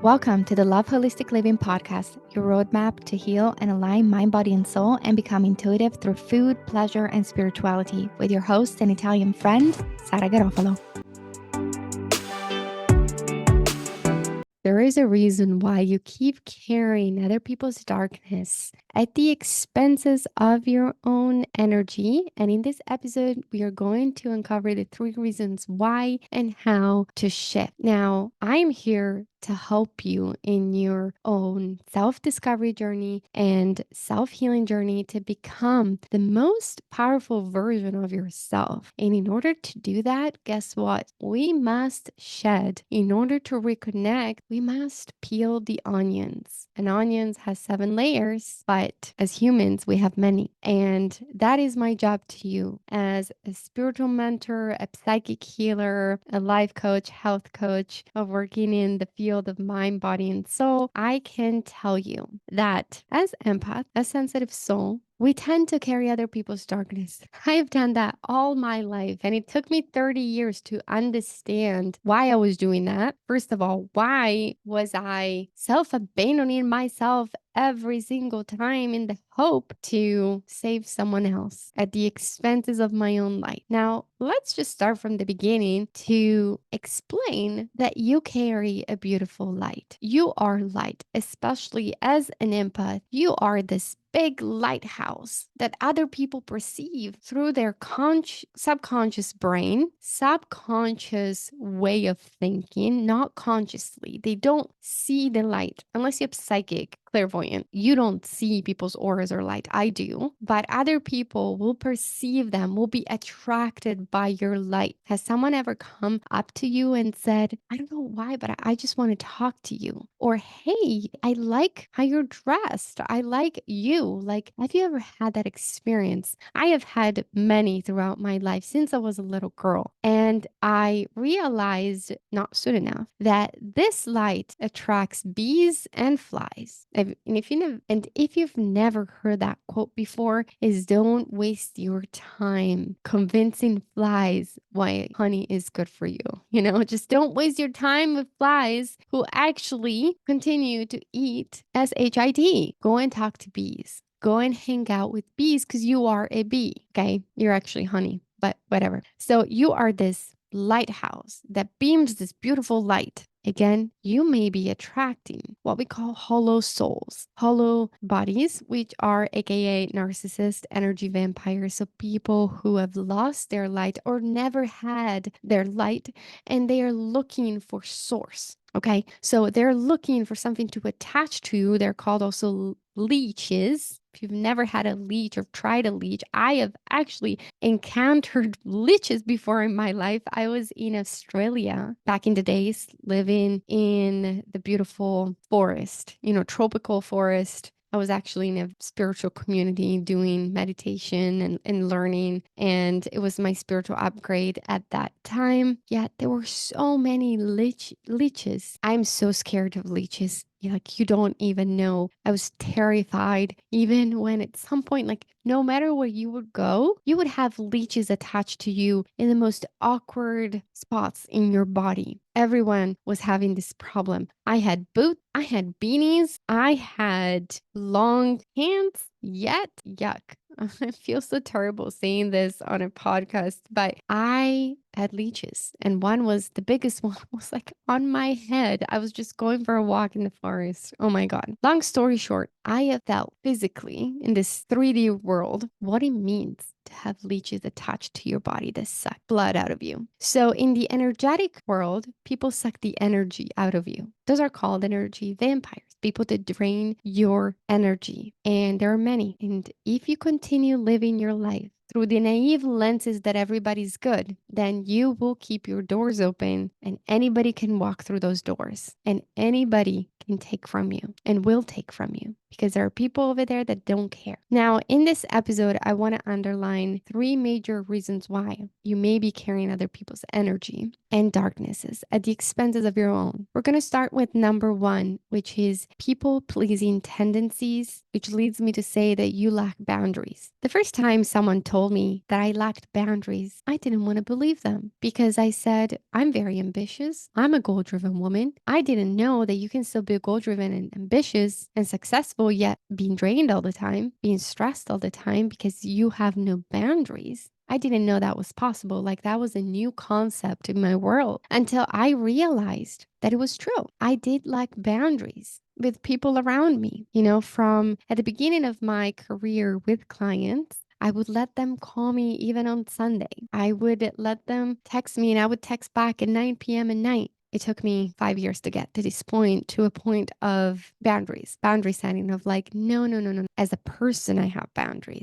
Welcome to the Love Holistic Living podcast, your roadmap to heal and align mind, body, and soul and become intuitive through food, pleasure, and spirituality with your host and Italian friend, Sara. There is a reason why you keep carrying other people's darkness at the expenses of your own energy. And in this episode, we are going to uncover the 3 reasons why and how to shift. Now, I'm here to help you in your own self-discovery journey and self-healing journey to become the most powerful version of yourself. And in order to do that, guess what? We must shed. In order to reconnect, we must peel the onions. An onion has 7 layers, but as humans, we have many. And that is my job to you as a spiritual mentor, a psychic healer, a life coach, health coach, of working in the field of mind, body, and soul. I can tell you that as empath, a sensitive soul, we tend to carry other people's darkness. I've done that all my life, and it took me 30 years to understand why I was doing that. First of all, why was I self-abandoning myself every single time in the hope to save someone else at the expenses of my own life? Now, let's just start from the beginning to explain that you carry a beautiful light. You are light, especially as an empath. You are this big lighthouse that other people perceive through their subconscious brain, subconscious way of thinking, not consciously. They don't see the light unless you're psychic, clairvoyant. You don't see people's auras or light. I do, but other people will perceive them, will be attracted by your light. Has someone ever come up to you and said, I don't know why, but I just want to talk to you? Or, hey, I like how you're dressed. I like you. Like, have you ever had that experience? I have had many throughout my life since I was a little girl. And I realized not soon enough that this light attracts bees and flies. And if you've never heard that quote before, is don't waste your time convincing flies why honey is good for you. Just don't waste your time with flies who actually continue to eat shit. Go and talk to bees. Go and hang out with bees because you are a bee. Okay, you're actually honey, but whatever. So you are this lighthouse that beams this beautiful light. Again, you may be attracting what we call hollow souls, hollow bodies, which are AKA narcissist energy vampires. So people who have lost their light or never had their light, and they are looking for source. Okay, so they're looking for something to attach to. They're called also leeches. If you've never had a leech or tried a leech, I have actually encountered leeches before in my life. I was in Australia back in the days, living in the beautiful forest, tropical forest. I was actually in a spiritual community doing meditation and learning, and it was my spiritual upgrade at that time. Yet there were so many leeches. I'm so scared of leeches. You don't even know. I was terrified, even when at some point, no matter where you would go, you would have leeches attached to you in the most awkward spots in your body. Everyone was having this problem. I had boots, I had beanies, I had long pants, yet yuck. I feel so terrible saying this on a podcast, but I had leeches, and one was the biggest one was on my head. I was just going for a walk in the forest. Oh my God. Long story short, I have felt physically in this 3D world what it means to have leeches attached to your body that suck blood out of you. So in the energetic world, people suck the energy out of you. Those are called energy vampires, people that drain your energy. And there are many. And if you continue living your life through the naive lenses that everybody's good, then you will keep your doors open and anybody can walk through those doors and anybody can take from you and will take from you. because there are people over there that don't care. Now, in this episode, I want to underline three major reasons why you may be carrying other people's energy and darknesses at the expenses of your own. We're going to start with number one, which is people pleasing tendencies, which leads me to say that you lack boundaries. The first time someone told me that I lacked boundaries, I didn't want to believe them because I said, I'm very ambitious. I'm a goal driven woman. I didn't know that you can still be goal driven and ambitious and successful, yet being drained all the time, being stressed all the time because you have no boundaries. I didn't know that was possible. Like that was a new concept in my world until I realized that it was true. I did lack boundaries with people around me. From at the beginning of my career with clients, I would let them call me even on Sunday. I would let them text me and I would text back at 9 p.m. at night. It took me 5 years to get to this point, to a point of boundary setting of like, no, no, no, no. As a person, I have boundaries.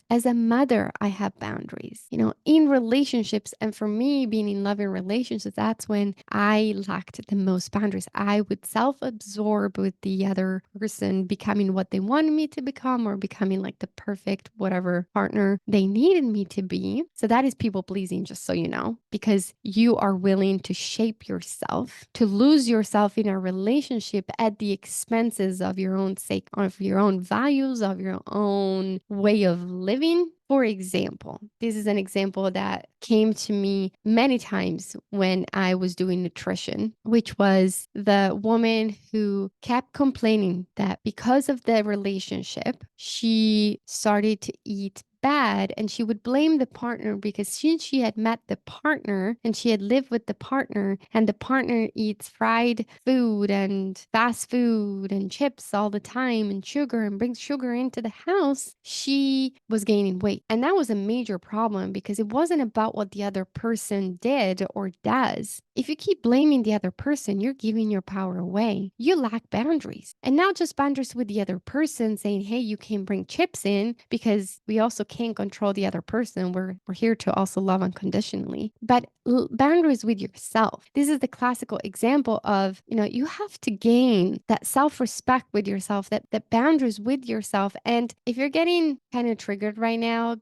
As a mother, I have boundaries, in relationships. And for me, being in loving relationships, that's when I lacked the most boundaries. I would self absorb with the other person becoming what they wanted me to become or becoming like the perfect whatever partner they needed me to be. So that is people pleasing, just so you know, because you are willing to shape yourself, to lose yourself in a relationship at the expenses of your own sake, of your own values, of your own way of living. For example, this is an example that came to me many times when I was doing nutrition, which was the woman who kept complaining that because of the relationship, she started to eat bad and she would blame the partner because since she had met the partner and she had lived with the partner and the partner eats fried food and fast food and chips all the time and sugar and brings sugar into the house, she was gaining weight. And that was a major problem because it wasn't about what the other person did or does. If you keep blaming the other person, you're giving your power away. You lack boundaries. And not just boundaries with the other person saying, hey, you can bring chips in, because we also can't control the other person. We're here to also love unconditionally. But boundaries with yourself. This is the classical example of, you have to gain that self-respect with yourself, that boundaries with yourself. And if you're getting kind of triggered right now,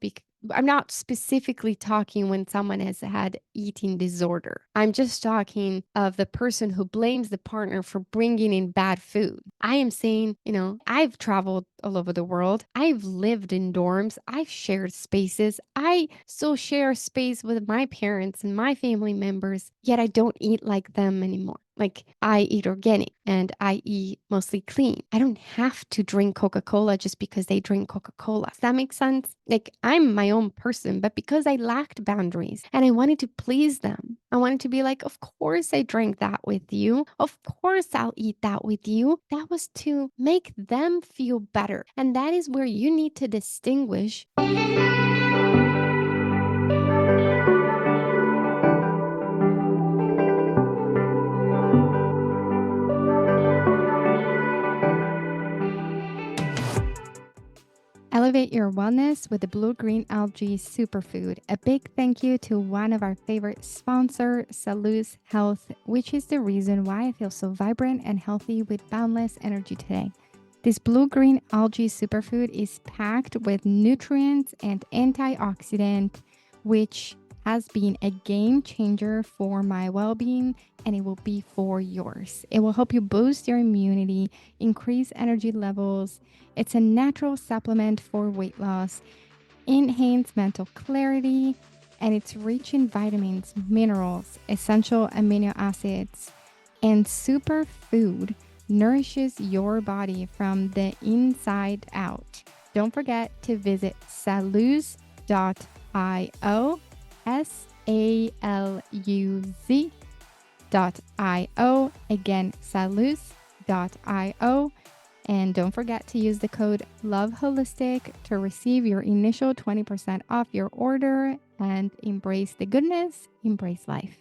I'm not specifically talking when someone has had eating disorder. I'm just talking of the person who blames the partner for bringing in bad food. I am saying, I've traveled all over the world. I've lived in dorms. I've shared spaces. I still share space with my parents and my family members, yet I don't eat like them anymore. Like I eat organic and I eat mostly clean. I don't have to drink Coca-Cola just because they drink Coca-Cola. Does that make sense? Like I'm my own person, but because I lacked boundaries and I wanted to please them, I wanted to be like, of course I drank that with you. Of course I'll eat that with you. That was to make them feel better. And that is where you need to distinguish. Elevate your wellness with the blue-green algae superfood. A big thank you to one of our favorite sponsor, Salus Health, which is the reason why I feel so vibrant and healthy with boundless energy today. This blue-green algae superfood is packed with nutrients and antioxidant, which has been a game changer for my well-being, and it will be for yours. It will help you boost your immunity, increase energy levels. It's a natural supplement for weight loss, enhance mental clarity, and it's rich in vitamins, minerals, essential amino acids, and superfood nourishes your body from the inside out. Don't forget to visit saluz.io, saluz.io. Again, saluz.io. And don't forget to use the code LOVEHOLISTIC to receive your initial 20% off your order and embrace the goodness, embrace life.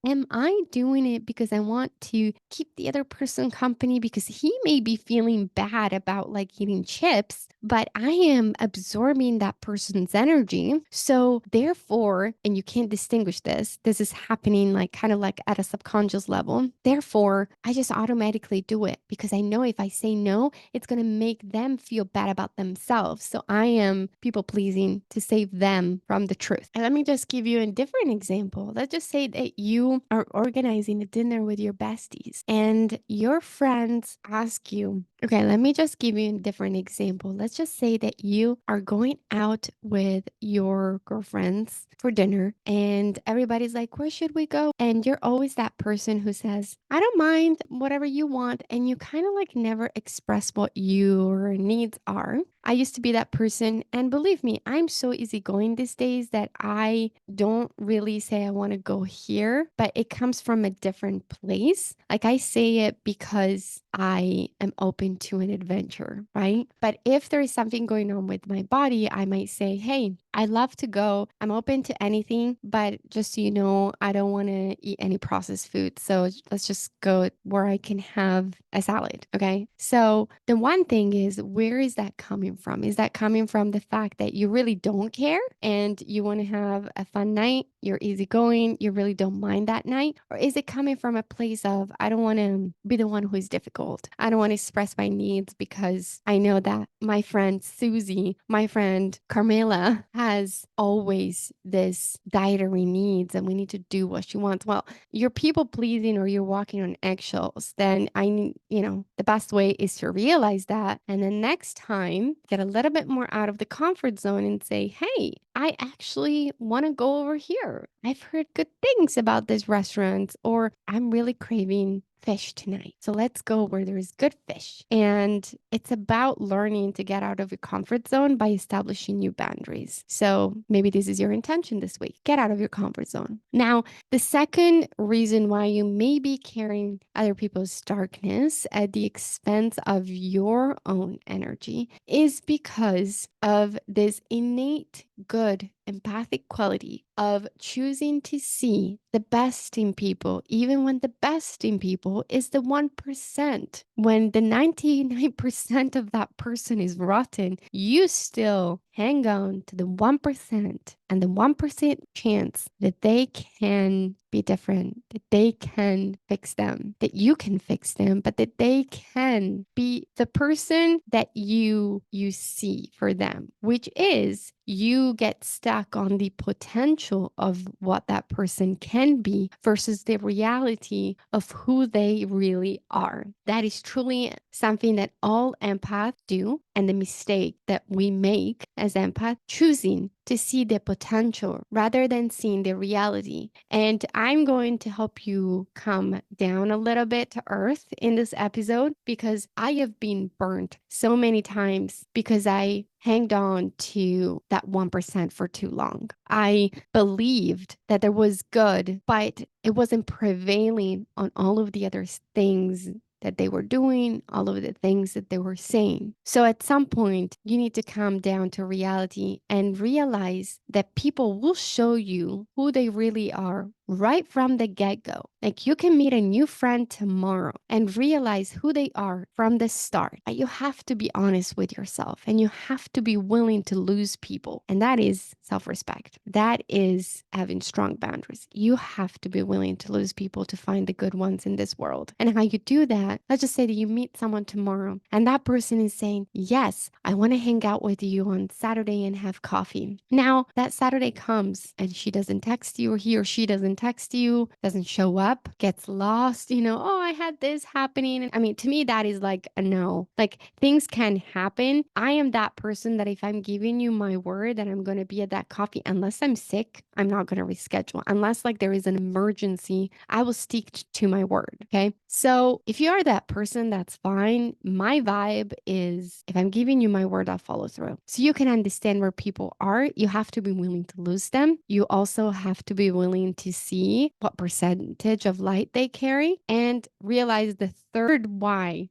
Am I doing it because I want to keep the other person company because he may be feeling bad about like eating chips, but I am absorbing that person's energy. So therefore, and you can't distinguish this, this is happening like kind of like at a subconscious level. Therefore, I just automatically do it because I know if I say no, it's going to make them feel bad about themselves. So I am people pleasing to save them from the truth. And let me just give you a different example. Let's just say that you are organizing a dinner with your besties and your friends ask you, okay, let me just give you a different example. Let's just say that you are going out with your girlfriends for dinner and everybody's like, where should we go? And you're always that person who says, I don't mind whatever you want. And you kind of like never express what your needs are. I used to be that person. And believe me, I'm so easygoing these days that I don't really say I want to go here, but it comes from a different place. Like I say it because I am open to an adventure, right? But if there is something going on with my body, I might say, hey, I love to go. I'm open to anything, but just so you know, I don't want to eat any processed food. So let's just go where I can have a salad. Okay. So the one thing is, where is that coming from? Is that coming from the fact that you really don't care and you want to have a fun night? You're easygoing. You really don't mind that night? Or is it coming from a place of, I don't want to be the one who is difficult. I don't want to express my needs because I know that my friend Susie, my friend Carmela has always this dietary needs and we need to do what she wants. Well, you're people pleasing or you're walking on eggshells, then the best way is to realize that. And then next time, get a little bit more out of the comfort zone and say, hey, I actually want to go over here. I've heard good things about this restaurant, or I'm really craving fish tonight. So let's go where there's good fish. And it's about learning to get out of your comfort zone by establishing new boundaries. So maybe this is your intention this week. Get out of your comfort zone. Now, the second reason why you may be carrying other people's darkness at the expense of your own energy is because of this innate good empathic quality of choosing to see the best in people, even when the best in people is the 1%. When the 99% of that person is rotten, you still hang on to the 1% and the 1% chance that they can be different, that they can fix them, that you can fix them, but that they can be the person that you see for them, which is you get stuck on the potential of what that person can be versus the reality of who they really are. That is truly something that all empaths do, and the mistake that we make as empaths, choosing to see the potential rather than seeing the reality. And I'm going to help you come down a little bit to earth in this episode because I have been burnt so many times because I hanged on to that 1% for too long. I believed that there was good, but it wasn't prevailing on all of the other things that they were doing, all of the things that they were saying. So at some point, you need to come down to reality and realize that people will show you who they really are right from the get-go. Like you can meet a new friend tomorrow and realize who they are from the start. But you have to be honest with yourself and you have to be willing to lose people. And that is self-respect. That is having strong boundaries. You have to be willing to lose people to find the good ones in this world. And how you do that, let's just say that you meet someone tomorrow and that person is saying, yes, I want to hang out with you on Saturday and have coffee. Now that Saturday comes and she doesn't text you or he or she doesn't text you, doesn't show up, gets lost, oh, I had this happening. And I mean, to me, that is like a no. Like things can happen. I am that person that if I'm giving you my word that I'm going to be at that coffee, unless I'm sick, I'm not going to reschedule. Unless like there is an emergency, I will stick to my word. Okay. So if you are that person, that's fine. My vibe is if I'm giving you my word, I'll follow through. So you can understand where people are. You have to be willing to lose them. You also have to be willing to see what percentage of light they carry and realize the third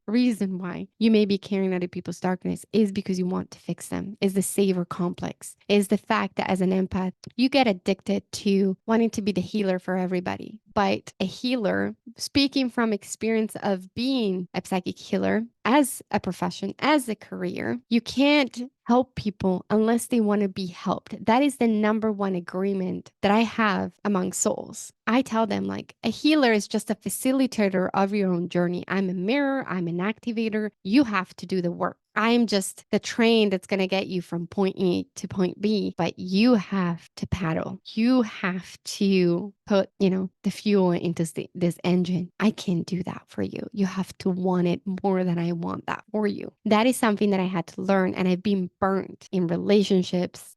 reason why you may be carrying other people's darkness is because you want to fix them, is the savior complex, is the fact that as an empath, you get addicted to wanting to be the healer for everybody. But a healer, speaking from experience of being a psychic healer as a profession, as a career, you can't help people unless they want to be helped. That is the number one agreement that I have among souls. I tell them, like, a healer is just a facilitator of your own journey. I'm a mirror, I'm an activator. You have to do the work. I'm just the train that's going to get you from point A to point B, but you have to paddle. You have to put, the fuel into this engine. I can't do that for you. You have to want it more than I want that for you. That is something that I had to learn. And I've been burnt in relationships,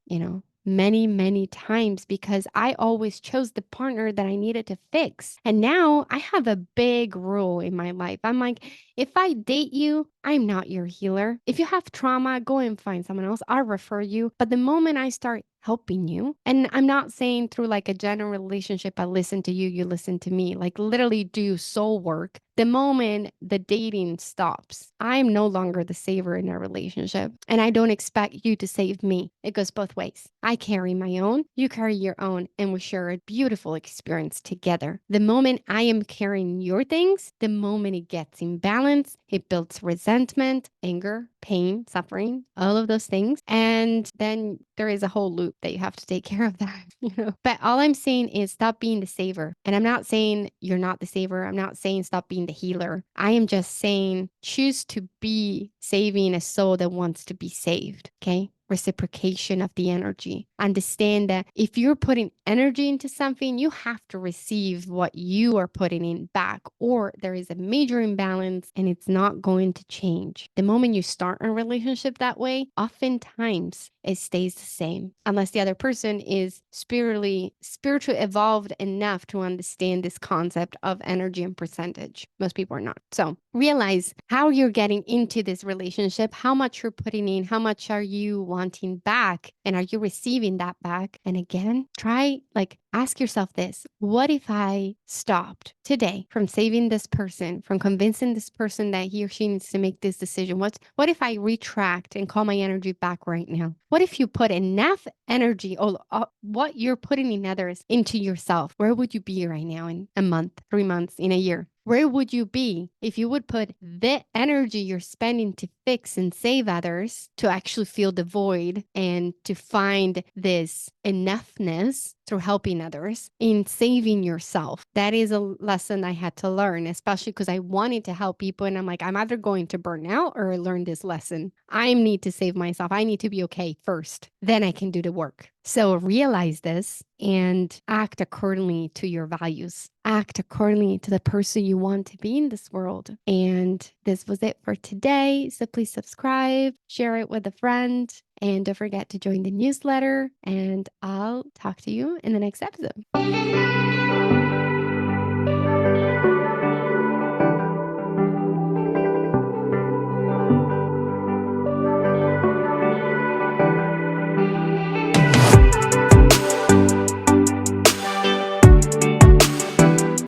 many, many times because I always chose the partner that I needed to fix. And now I have a big rule in my life. I'm like, if I date you, I'm not your healer. If you have trauma, go and find someone else. I'll refer you. But the moment I start helping you, and I'm not saying through like a general relationship, I listen to you, you listen to me, like literally do soul work. The moment the dating stops, I'm no longer the saver in a relationship. And I don't expect you to save me. It goes both ways. I carry my own, you carry your own, and we share a beautiful experience together. The moment I am carrying your things, the moment it gets imbalanced, it builds resentment, anger, pain, suffering, all of those things. And then there is a whole loop that you have to take care of that. But all I'm saying is stop being the saver. And I'm not saying you're not the saver. I'm not saying stop being the healer. I am just saying choose to be saving a soul that wants to be saved. Okay. Reciprocation of the energy. Understand that if you're putting energy into something, you have to receive what you are putting in back, or there is a major imbalance and it's not going to change. The moment you start a relationship that way, oftentimes it stays the same unless the other person is spiritually evolved enough to understand this concept of energy and percentage. Most people are not. So realize how you're getting into this relationship, how much you're putting in, how much are you wanting back, and are you receiving that back? And again, ask yourself this: what if I stopped today from saving this person, from convincing this person that he or she needs to make this decision? What if I retract and call my energy back right now? What if you put enough energy, what you're putting in others, into yourself? Where would you be right now in a month, 3 months, in a year? Where would you be if you would put the energy you're spending to fix and save others to actually feel the void and to find this enoughness through helping others in saving yourself? That is a lesson I had to learn, especially because I wanted to help people. And I'm like, I'm either going to burn out or learn this lesson. I need to save myself. I need to be okay first. Then I can do the work. So realize this and act accordingly to your values. Act accordingly to the person you want to be in this world. And this was it for today. So please subscribe, share it with a friend, and don't forget to join the newsletter. And I'll talk to you in the next episode.